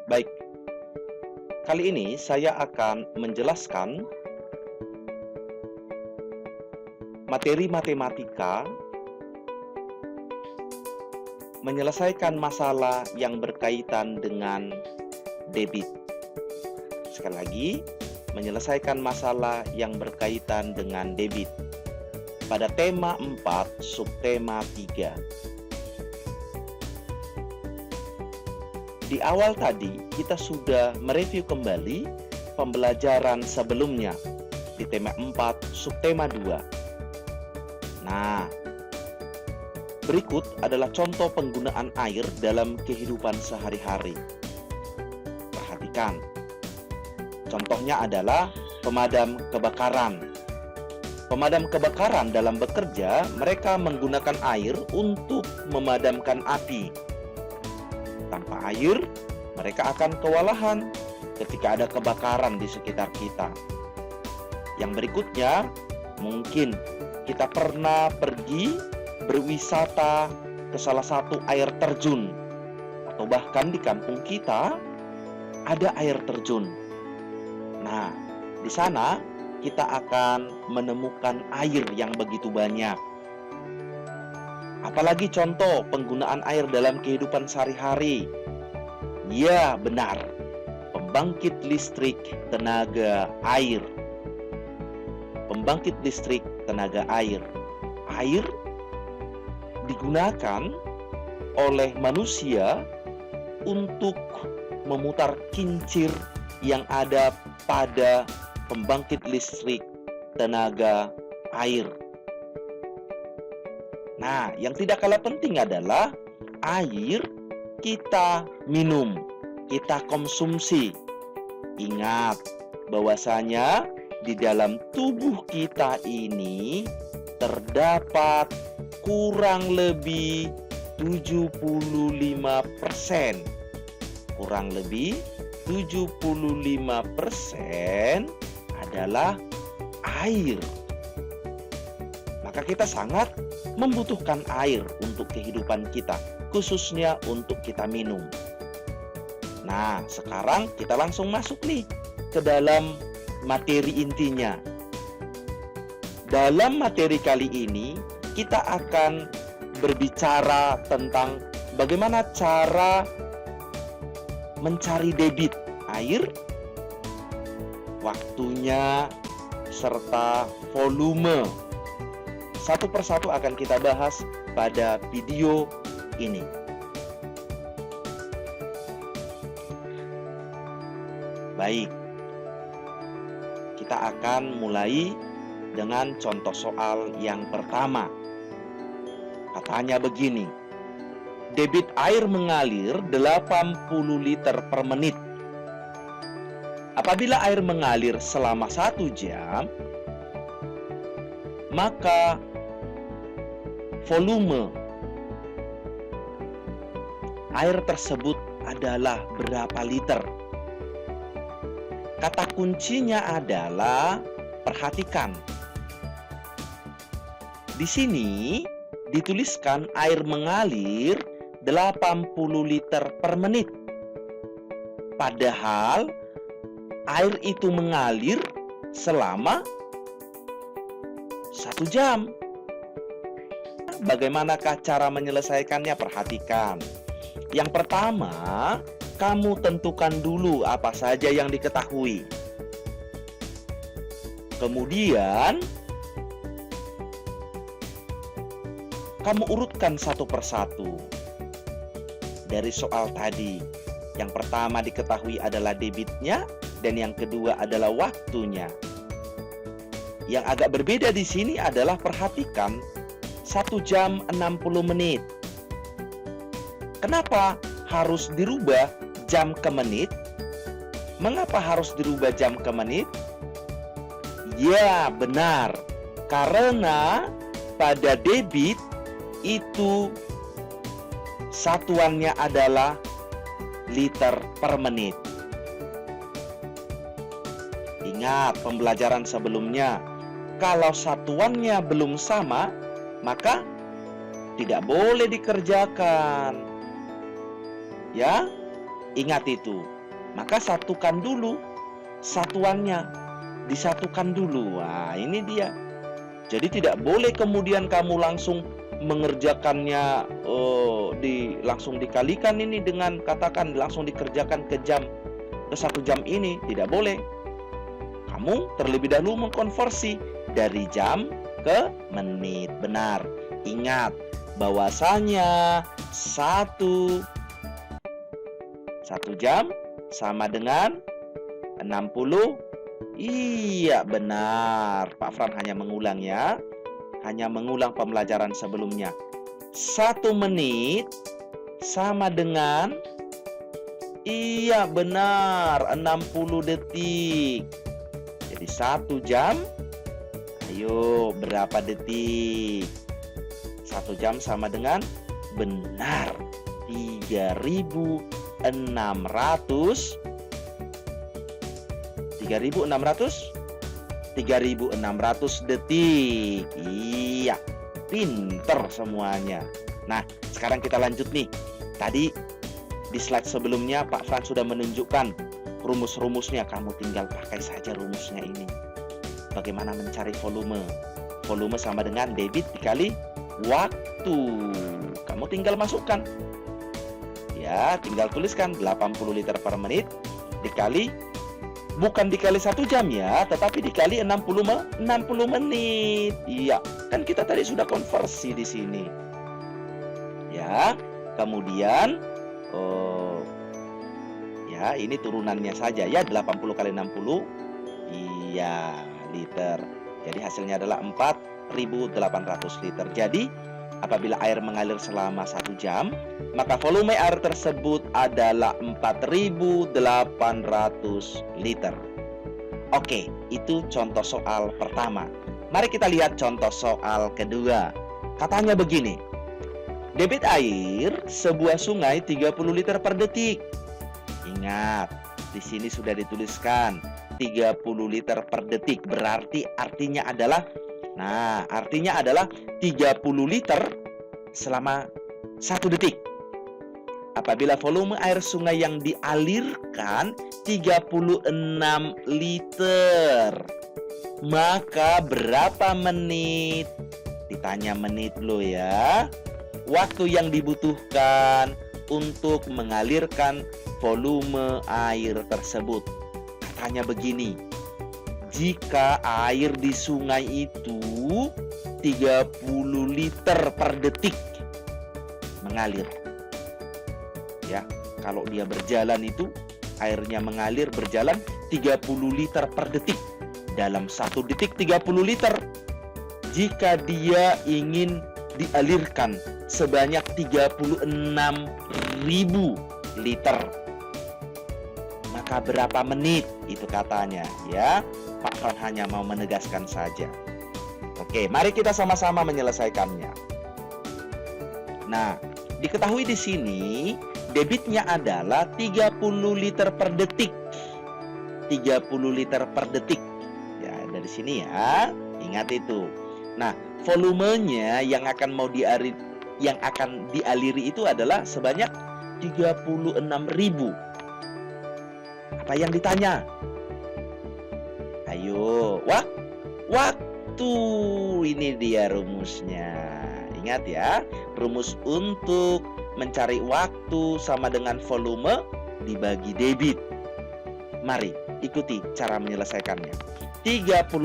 Baik, kali ini saya akan menjelaskan materi matematika menyelesaikan masalah yang berkaitan dengan debit. Sekali lagi, menyelesaikan masalah yang berkaitan dengan debit pada tema 4, subtema 3. Di awal tadi, kita sudah mereview kembali pembelajaran sebelumnya di tema 4, subtema 2. Nah, berikut adalah contoh penggunaan air dalam kehidupan sehari-hari. Perhatikan. Contohnya adalah pemadam kebakaran. Pemadam kebakaran dalam bekerja, mereka menggunakan air untuk memadamkan api. Tanpa air, mereka akan kewalahan ketika ada kebakaran di sekitar kita. Yang berikutnya, mungkin kita pernah pergi berwisata ke salah satu air terjun, atau bahkan di kampung kita ada air terjun. Nah, di sana kita akan menemukan air yang begitu banyak. Apalagi contoh penggunaan air dalam kehidupan sehari-hari? Ya, benar. Pembangkit listrik tenaga air. Pembangkit listrik tenaga air. Air digunakan oleh manusia untuk memutar kincir yang ada pada pembangkit listrik tenaga air. Nah, yang tidak kalah penting adalah air kita minum, kita konsumsi. Ingat bahwasanya di dalam tubuh kita ini terdapat kurang lebih 75%. Kurang lebih 75% adalah air. Maka kita sangat membutuhkan air untuk kehidupan kita, khususnya untuk kita minum. Nah, sekarang kita langsung masuk nih ke dalam materi intinya. Dalam materi kali ini, kita akan berbicara tentang bagaimana cara mencari debit air, waktunya, serta volume. Satu persatu akan kita bahas pada video ini. Baik, kita akan mulai dengan contoh soal yang pertama. Katanya begini, debit air mengalir 80 liter per menit. Apabila air mengalir selama 1 jam, maka volume air tersebut adalah berapa liter? Kata kuncinya adalah, perhatikan. Di sini dituliskan air mengalir 80 liter per menit. Padahal air itu mengalir selama 1 jam. Bagaimanakah cara menyelesaikannya? Perhatikan. Yang pertama, kamu tentukan dulu apa saja yang diketahui. Kemudian, kamu urutkan satu persatu dari soal tadi. Yang pertama diketahui adalah debitnya, dan yang kedua adalah waktunya. Yang agak berbeda di sini adalah, perhatikan, 1 jam 60 menit. Kenapa harus dirubah jam ke menit? Mengapa harus dirubah jam ke menit? Ya, benar. Karena pada debit itu satuannya adalah liter per menit. Ingat pembelajaran sebelumnya, kalau satuannya belum sama, maka tidak boleh dikerjakan. Ya, ingat itu. maka satukan dulu satuannya, disatukan dulu. Nah, ini dia. Jadi tidak boleh kemudian kamu langsung mengerjakannya, langsung dikalikan ini dengan, katakan langsung dikerjakan ke 1 jam ini, tidak boleh. Kamu terlebih dahulu mengkonversi dari jam ke menit. Benar. Ingat bahwasanya satu jam sama dengan 60. Iya, benar. Pak Fran hanya mengulang ya. Hanya mengulang pembelajaran sebelumnya. 1 menit sama dengan, iya benar, 60 detik. Jadi 1 jam, ayo berapa detik? 1 jam sama dengan, benar, 3.600 detik. Iya, pinter semuanya. Nah, sekarang kita lanjut nih. Tadi di slide sebelumnya Pak Fran sudah menunjukkan rumus-rumusnya. Kamu tinggal pakai saja rumusnya ini. Bagaimana mencari volume? Volume sama dengan debit dikali waktu. Kamu tinggal masukkan. Ya, tinggal tuliskan 80 liter per menit dikali, bukan dikali 1 jam ya, tetapi dikali 60 menit. Iya, kan kita tadi sudah konversi di sini. Ya, kemudian ya ini turunannya saja ya, 80 kali 60, iya, liter. Jadi hasilnya adalah 4.800 liter. Jadi apabila air mengalir selama 1 jam, maka volume air tersebut adalah 4.800 liter. Oke, itu contoh soal pertama. Mari kita lihat contoh soal kedua. Katanya begini. Debit air sebuah sungai 30 liter per detik. Ingat, di sini sudah dituliskan 30 liter per detik. Berarti artinya adalah 30 liter selama 1 detik. Apabila volume air sungai yang dialirkan 36 liter, maka berapa menit? Ditanya menit lo ya. Waktu yang dibutuhkan untuk mengalirkan volume air tersebut. Katanya begini. Jika air di sungai itu 30 liter per detik mengalir. Ya, kalau dia berjalan itu airnya mengalir berjalan 30 liter per detik. Dalam 1 detik 30 liter. Jika dia ingin dialirkan sebanyak 36.000 liter, maka berapa menit? Itu katanya ya. Pak Fran hanya mau menegaskan saja. Oke, mari kita sama-sama menyelesaikannya. Nah, diketahui di sini debitnya adalah 30 liter per detik. 30 liter per detik. Ya, dari sini ya. Ingat itu. Nah, volumenya yang akan dialiri itu adalah sebanyak 36.000. Apa yang ditanya? Ayo, waktu. Ini dia rumusnya. Ingat ya, rumus untuk mencari waktu sama dengan volume dibagi debit. Mari ikuti cara menyelesaikannya. 36.000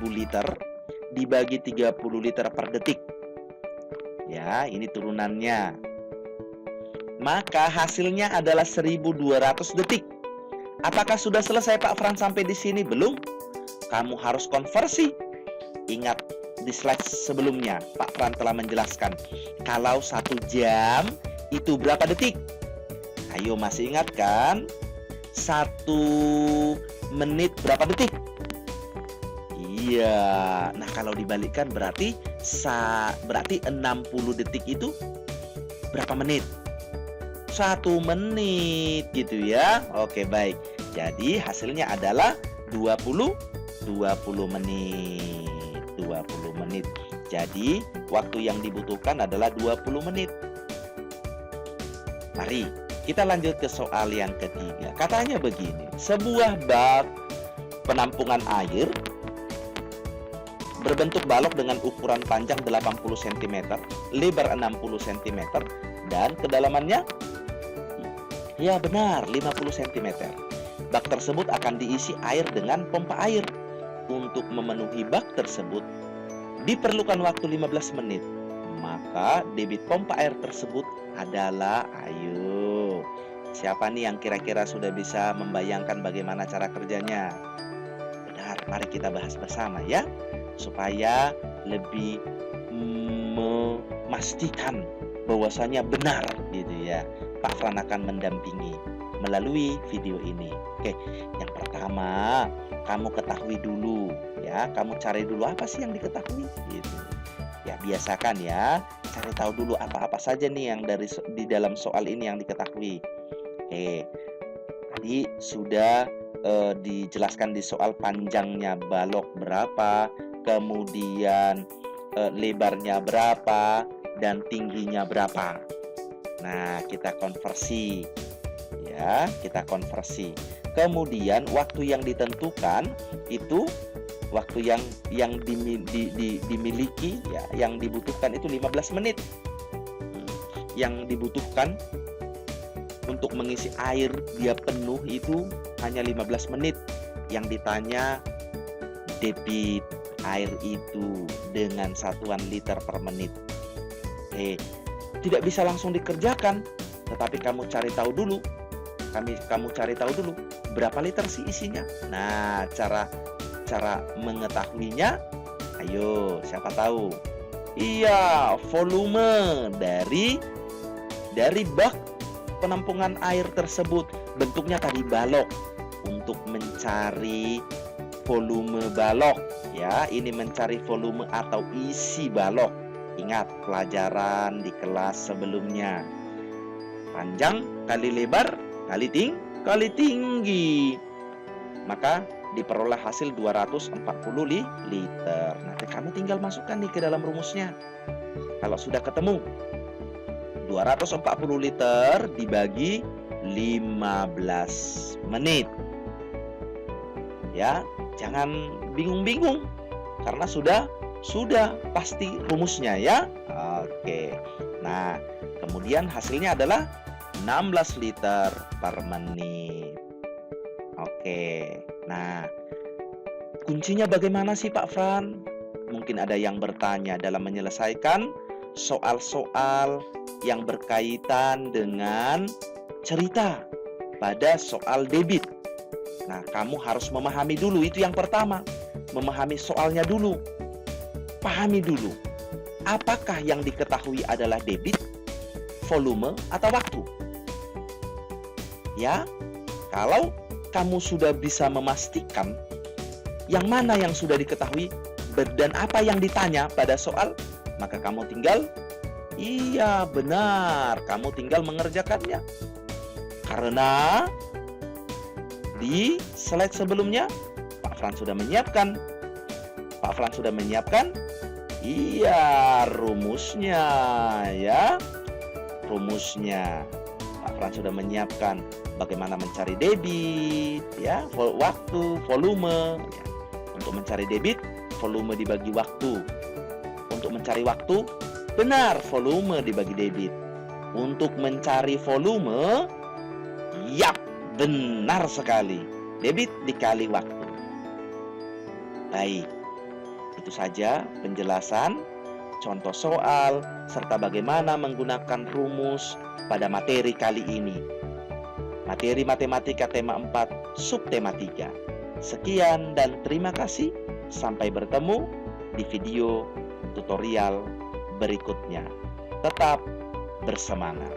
liter dibagi 30 liter per detik. Ya, ini turunannya. Maka hasilnya adalah 1.200 detik. Apakah sudah selesai Pak Fran sampai di sini? Belum. Kamu harus konversi. Ingat di slide sebelumnya Pak Fran telah menjelaskan kalau 1 jam itu berapa detik? Ayo, masih ingat kan? 1 menit berapa detik? Iya. Nah, kalau dibalikkan berarti 60 detik itu berapa menit? 1 menit gitu ya. Oke, baik. Jadi hasilnya adalah 20 menit. 20 menit. Jadi waktu yang dibutuhkan adalah 20 menit. Mari Kita lanjut ke soal yang ketiga. Katanya begini, sebuah bak penampungan air berbentuk balok dengan ukuran panjang 80 cm, lebar 60 cm, dan kedalamannya, ya benar, 50 cm. Bak tersebut akan diisi air dengan pompa air. Untuk memenuhi bak tersebut, diperlukan waktu 15 menit. Maka debit pompa air tersebut adalah, ayo, siapa nih yang kira-kira sudah bisa membayangkan bagaimana cara kerjanya? Benar, mari kita bahas bersama ya, supaya lebih memastikan bahwasanya benar gitu ya. Pak Fran akan mendampingi melalui video ini. Oke, yang pertama, kamu ketahui dulu ya, kamu cari dulu apa sih yang diketahui gitu. Ya, biasakan ya, cari tahu dulu apa-apa saja nih yang di dalam soal ini yang diketahui. Oke, tadi sudah dijelaskan di soal panjangnya balok berapa, kemudian lebarnya berapa, dan tingginya berapa. Nah, kita konversi ya, kita konversi. Kemudian waktu yang ditentukan itu waktu yang dimiliki ya, yang dibutuhkan itu 15 menit. Yang dibutuhkan untuk mengisi air dia penuh itu hanya 15 menit. Yang ditanya debit air itu dengan satuan liter per menit. Tidak bisa langsung dikerjakan, tetapi kamu cari tahu dulu. Kamu cari tahu dulu berapa liter sih isinya. Nah, cara mengetahuinya, ayo, siapa tahu? Iya, volume dari bak penampungan air tersebut. Bentuknya tadi balok. Untuk mencari volume balok ya, ini mencari volume atau isi balok. Ingat pelajaran di kelas sebelumnya. Panjang kali lebar kali tinggi. Maka diperoleh hasil 240 liter. Nanti kamu tinggal masukkan nih ke dalam rumusnya. Kalau sudah ketemu 240 liter dibagi 15 menit. Ya, jangan bingung-bingung karena sudah pasti rumusnya ya. Oke. Nah, kemudian hasilnya adalah 16 liter per menit. Oke. Nah, kuncinya bagaimana sih Pak Fran? Mungkin ada yang bertanya dalam menyelesaikan soal-soal yang berkaitan dengan cerita pada soal debit. Nah, kamu harus memahami dulu, itu yang pertama. Memahami soalnya dulu. Pahami dulu. Apakah yang diketahui adalah debit, volume, atau waktu? Ya, kalau kamu sudah bisa memastikan yang mana yang sudah diketahui dan apa yang ditanya pada soal, maka kamu tinggal, iya benar, kamu tinggal mengerjakannya. Karena di slide sebelumnya Pak Fran sudah menyiapkan iya rumusnya ya. Rumusnya Pak Fran sudah menyiapkan bagaimana mencari debit ya, waktu, volume ya. Untuk mencari debit, volume dibagi waktu. Untuk mencari waktu, benar, volume dibagi debit. Untuk mencari volume, yap, benar sekali, debit dikali waktu. Baik, itu saja penjelasan, contoh soal, serta bagaimana menggunakan rumus pada materi kali ini. Materi Matematika tema 4, subtema 3. Sekian dan terima kasih. Sampai bertemu di video tutorial berikutnya. Tetap bersemangat.